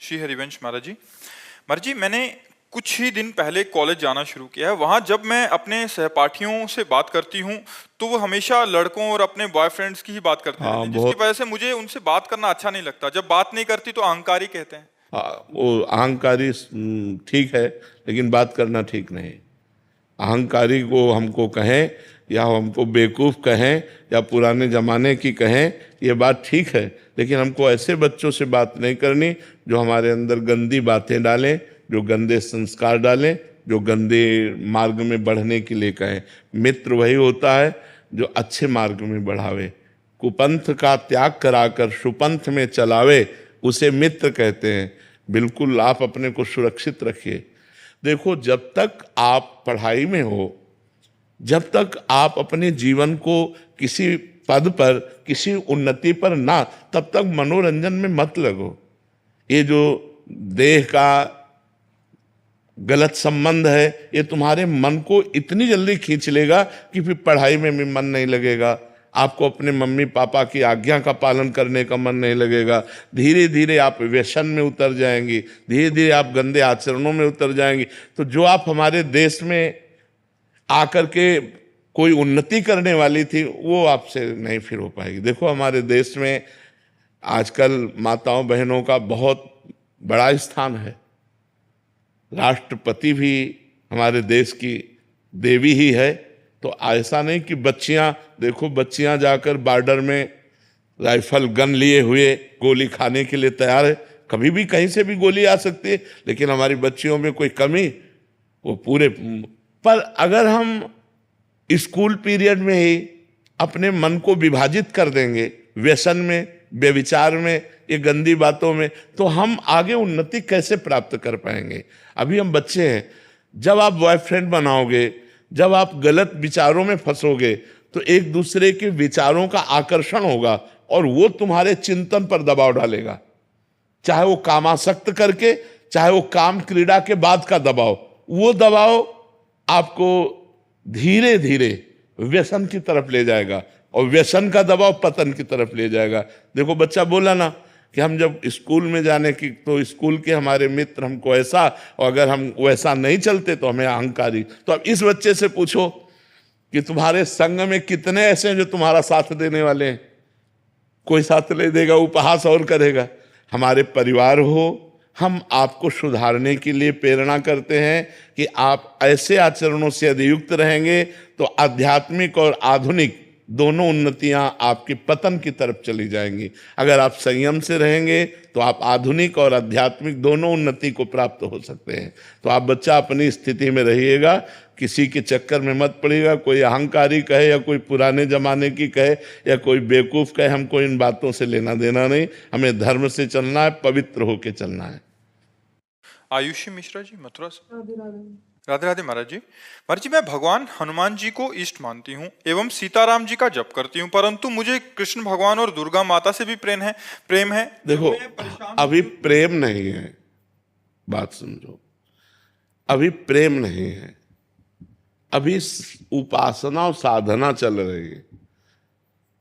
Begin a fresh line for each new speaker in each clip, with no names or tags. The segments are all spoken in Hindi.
श्री हरिवंश महाराज जी। महाराज जी, मैंने कुछ ही दिन पहले कॉलेज जाना शुरू किया है। वहाँ जब मैं अपने सहपाठियों से बात करती हूँ तो वो हमेशा लड़कों और अपने बॉयफ्रेंड्स की ही बात करते रहते हैं, जिसकी वजह से मुझे उनसे बात करना अच्छा नहीं लगता। जब बात नहीं करती तो अहंकारी कहते हैं।
वो अहंकारी ठीक है, लेकिन बात करना ठीक नहीं। अहंकारी को हमको कहें या हमको बेवकूफ़ कहें या पुराने ज़माने की कहें, ये बात ठीक है, लेकिन हमको ऐसे बच्चों से बात नहीं करनी जो हमारे अंदर गंदी बातें डालें, जो गंदे संस्कार डालें, जो गंदे मार्ग में बढ़ने के लिए कहें। मित्र वही होता है जो अच्छे मार्ग में बढ़ावे, कुपंथ का त्याग कराकर सुपंथ में चलावे, उसे मित्र कहते हैं। बिल्कुल आप अपने को सुरक्षित रखिए। देखो, जब तक आप पढ़ाई में हो, जब तक आप अपने जीवन को किसी पद पर, किसी उन्नति पर ना, तब तक मनोरंजन में मत लगो। ये जो देह का गलत संबंध है, ये तुम्हारे मन को इतनी जल्दी खींच लेगा कि फिर पढ़ाई में भी मन नहीं लगेगा, आपको अपने मम्मी पापा की आज्ञा का पालन करने का मन नहीं लगेगा। धीरे धीरे आप व्यसन में उतर जाएंगी, धीरे धीरे आप गंदे आचरणों में उतर जाएंगी। तो जो आप हमारे देश में आकर के कोई उन्नति करने वाली थी, वो आपसे नहीं फिर हो पाएगी। देखो, हमारे देश में आजकल माताओं बहनों का बहुत बड़ा स्थान है। राष्ट्रपति भी हमारे देश की देवी ही है। तो ऐसा नहीं कि बच्चियां, देखो बच्चियां जाकर बॉर्डर में राइफल गन लिए हुए गोली खाने के लिए तैयार है। कभी भी कहीं से भी गोली आ सकती है, लेकिन हमारी बच्चियों में कोई कमी, वो पूरे। पर अगर हम स्कूल पीरियड में ही अपने मन को विभाजित कर देंगे व्यसन में, व्यभिचार में, ये गंदी बातों में, तो हम आगे उन्नति कैसे प्राप्त कर पाएंगे? अभी हम बच्चे हैं। जब आप बॉयफ्रेंड बनाओगे, जब आप गलत विचारों में फंसोगे, तो एक दूसरे के विचारों का आकर्षण होगा और वो तुम्हारे चिंतन पर दबाव डालेगा, चाहे वो कामासक्त करके, चाहे वो काम क्रीड़ा के बाद का दबाव। वो दबाव आपको धीरे धीरे व्यसन की तरफ ले जाएगा और व्यसन का दबाव पतन की तरफ ले जाएगा। देखो, बच्चा बोला ना कि हम जब स्कूल में जाने की, तो स्कूल के हमारे मित्र हमको ऐसा, और अगर हम वैसा नहीं चलते तो हमें अहंकारी। तो अब इस बच्चे से पूछो कि तुम्हारे संग में कितने ऐसे हैं जो तुम्हारा साथ देने वाले हैं? कोई साथ नहीं देगा, उपहास और करेगा। हमारे परिवार हो, हम आपको सुधारने के लिए प्रेरणा करते हैं कि आप ऐसे आचरणों से यदि युक्त रहेंगे तो आध्यात्मिक और आधुनिक दोनों उन्नतियां आपके पतन की तरफ चली जाएंगी। अगर आप संयम से रहेंगे तो आप आधुनिक और आध्यात्मिक दोनों उन्नति को प्राप्त हो सकते हैं। तो आप बच्चा अपनी स्थिति में रहिएगा, किसी के चक्कर में मत पड़िएगा। कोई अहंकारी कहे या कोई पुराने जमाने की कहे या कोई बेवकूफ़ कहे, हमको इन बातों से लेना देना नहीं। हमें धर्म से चलना है, पवित्र होकर चलना है।
आयुषी मिश्रा जी, मथुरा से। राधे राधे महाराज जी। महाराज जी, मैं भगवान हनुमान जी को इष्ट मानती हूँ एवं सीताराम जी का जप करती हूँ, परंतु मुझे कृष्ण भगवान और दुर्गा माता से भी प्रेम है।
देखो, अभी प्रेम नहीं है, बात समझो। अभी प्रेम नहीं है, अभी उपासना और साधना चल रही है।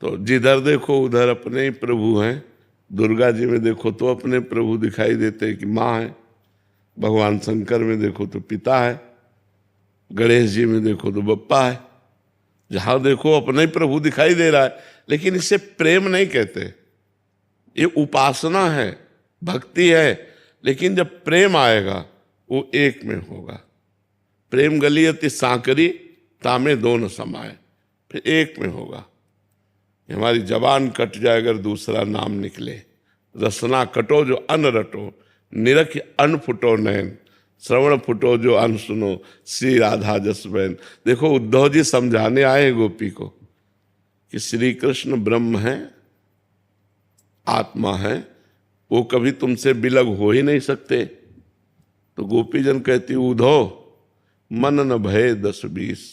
तो जिधर देखो उधर अपने ही प्रभु हैं। दुर्गा जी में देखो तो अपने प्रभु दिखाई देते हैं कि माँ है, भगवान शंकर में देखो तो पिता है, गणेश जी में देखो तो बप्पा है। जहां देखो अपने ही प्रभु दिखाई दे रहा है, लेकिन इसे प्रेम नहीं कहते। ये उपासना है, भक्ति है, लेकिन जब प्रेम आएगा वो एक में होगा। प्रेम गलियति सांकरी तामे दोनों समाए, फिर एक में होगा। हमारी जबान कट जाए अगर दूसरा नाम निकले, रसना कटो जो अन्न रटो, निरख अन्न फुटो नैन, श्रवण फुटो जो अन्न सुनो, श्री राधा जस बहन। देखो, उद्धव जी समझाने आए गोपी को कि श्री कृष्ण ब्रह्म है, आत्मा है, वो कभी तुमसे बिलग हो ही नहीं सकते। तो गोपी जन कहती, उद्धव मन न भय 10-20,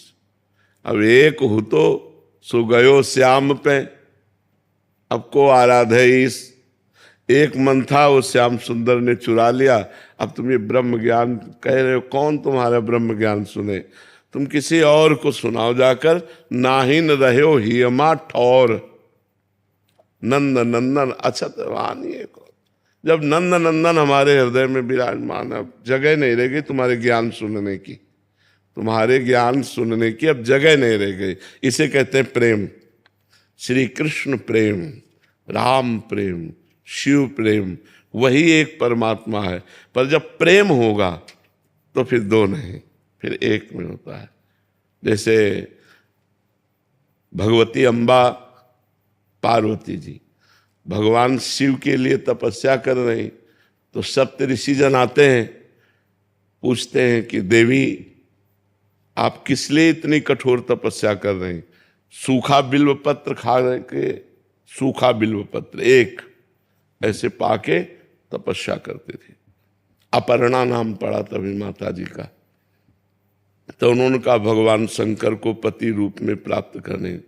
अब एक हो तो सो गयो श्याम पे, अब को आराधे ईस। एक मन था, वो श्याम सुंदर ने चुरा लिया। अब तुम ये ब्रह्म ज्ञान कह रहे हो, कौन तुम्हारा ब्रह्म ज्ञान सुने? तुम किसी और को सुनाओ जाकर। नाहिन रहो हियमा ठौर, नंद नंदन अछत वानिए को। जब नंद नंदन हमारे हृदय में विराजमान, अब जगह नहीं रह गई तुम्हारे ज्ञान सुनने की, तुम्हारे ज्ञान सुनने की अब जगह नहीं रह गई। इसे कहते हैं प्रेम। श्री कृष्ण प्रेम, राम प्रेम, शिव प्रेम, वही एक परमात्मा है। पर जब प्रेम होगा तो फिर दो नहीं, फिर एक में होता है। जैसे भगवती अम्बा पार्वती जी भगवान शिव के लिए तपस्या कर रही, तो सप्त ऋषिजन आते हैं, पूछते हैं कि देवी आप किस लिए इतनी कठोर तपस्या कर रही? सूखा बिल्व पत्र खा के, सूखा बिल्व पत्र एक ऐसे पाके तपस्या करते थे। अपर्णा नाम पड़ा तभी माता जी का। तो उन्होंने कहा भगवान शंकर को पति रूप में प्राप्त करने,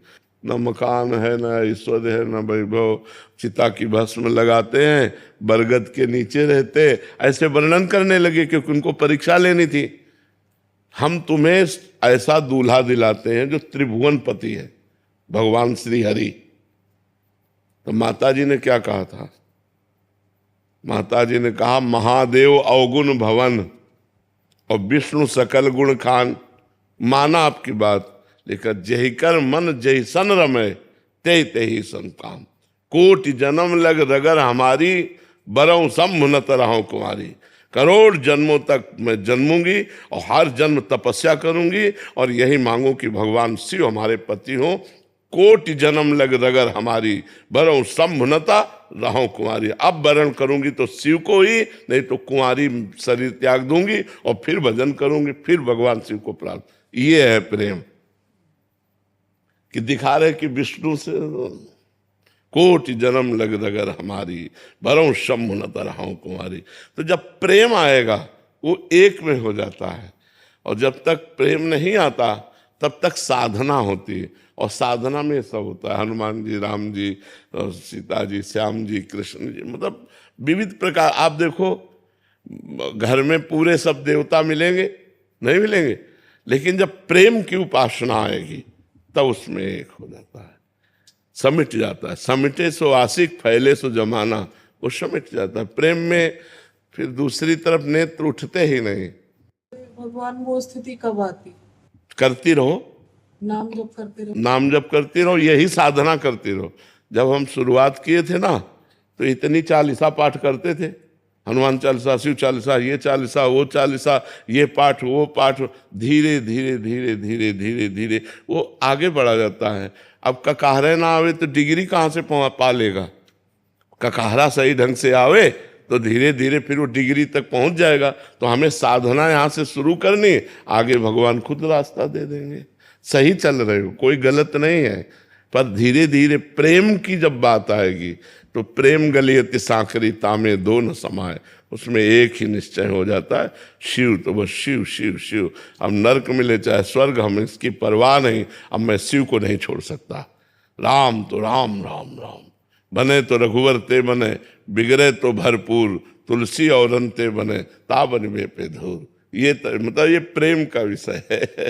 न मकान है, न ऐश्वर्य है, न वैभव, चिता की भस्म लगाते हैं, बरगद के नीचे रहते, ऐसे वर्णन करने लगे क्योंकि उनको परीक्षा लेनी थी। हम तुम्हें ऐसा दूल्हा दिलाते हैं जो त्रिभुवन पति है, भगवान श्री हरि। तो माता जी ने क्या कहा था? माता जी ने कहा महादेव अवगुण भवन और विष्णु सकल गुण खान। माना आपकी बात, लेकिन जही कर मन जही सन रमे ते ही सन काम। कोटि जन्म लग रगर हमारी बरऊ सम्मुनत रहो कुमारी। करोड़ जन्मों तक मैं जन्मूंगी और हर जन्म तपस्या करूंगी और यही मांगू कि भगवान शिव हमारे पति हो। कोटि जन्म लग रगर हमारी बरऊ सम्मुनता रहो कुमारी। अब वरण करूंगी तो शिव को ही, नहीं तो कुंवारी शरीर त्याग दूंगी और फिर भजन करूंगी, फिर भगवान शिव को प्राप्त। ये है प्रेम कि दिखा रहे कि विष्णु से कोटि जन्म लग रगर हमारी भरऊं शंभु न तरहाऊं कुमारी। तो जब प्रेम आएगा वो एक में हो जाता है, और जब तक प्रेम नहीं आता तब तक साधना होती है, और साधना में सब होता है। हनुमान जी, राम जी, सीता जी, श्याम जी, कृष्ण जी, मतलब विविध प्रकार। आप देखो घर में पूरे सब देवता मिलेंगे नहीं मिलेंगे, लेकिन जब प्रेम की उपासना आएगी तब उसमें एक हो जाता है, समिट जाता है। समिटे सो आशिक फैले सो जमाना, वो समिट जाता है प्रेम में। फिर दूसरी तरफ नेत्र उठते ही नहीं।
भगवान वो स्थिति कब आती?
करती रहो,
नाम जप करते रहो,
नाम जप करती रहो, यही साधना करती रहो। जब हम शुरुआत किए थे ना, तो इतनी चालीसा पाठ करते थे, हनुमान चालीसा, शिव चालीसा, ये चालीसा, वो चालीसा, ये पाठ, वो पाठ। धीरे धीरे धीरे धीरे धीरे धीरे वो आगे बढ़ा जाता है। अब ककाहरे ना आवे तो डिग्री कहाँ से पा लेगा? ककाहरा सही ढंग से आवे तो धीरे धीरे फिर वो डिग्री तक पहुंच जाएगा। तो हमें साधना यहाँ से शुरू करनी, आगे भगवान खुद रास्ता दे देंगे। सही चल रहे हो, कोई गलत नहीं है, पर धीरे धीरे प्रेम की जब बात आएगी तो प्रेम गलियति सांकरी तामे दो न समाए, उसमें एक ही निश्चय हो जाता है, शिव तो बस शिव शिव शिव। अब नरक मिले चाहे स्वर्ग, हम इसकी परवाह नहीं। अब मैं शिव को नहीं छोड़ सकता। राम तो राम राम राम, बने तो रघुवर ते बने, बिगड़े तो भरपूर, तुलसी और अंते बने, ताबन में पे धूर। ये मतलब ये प्रेम का विषय है।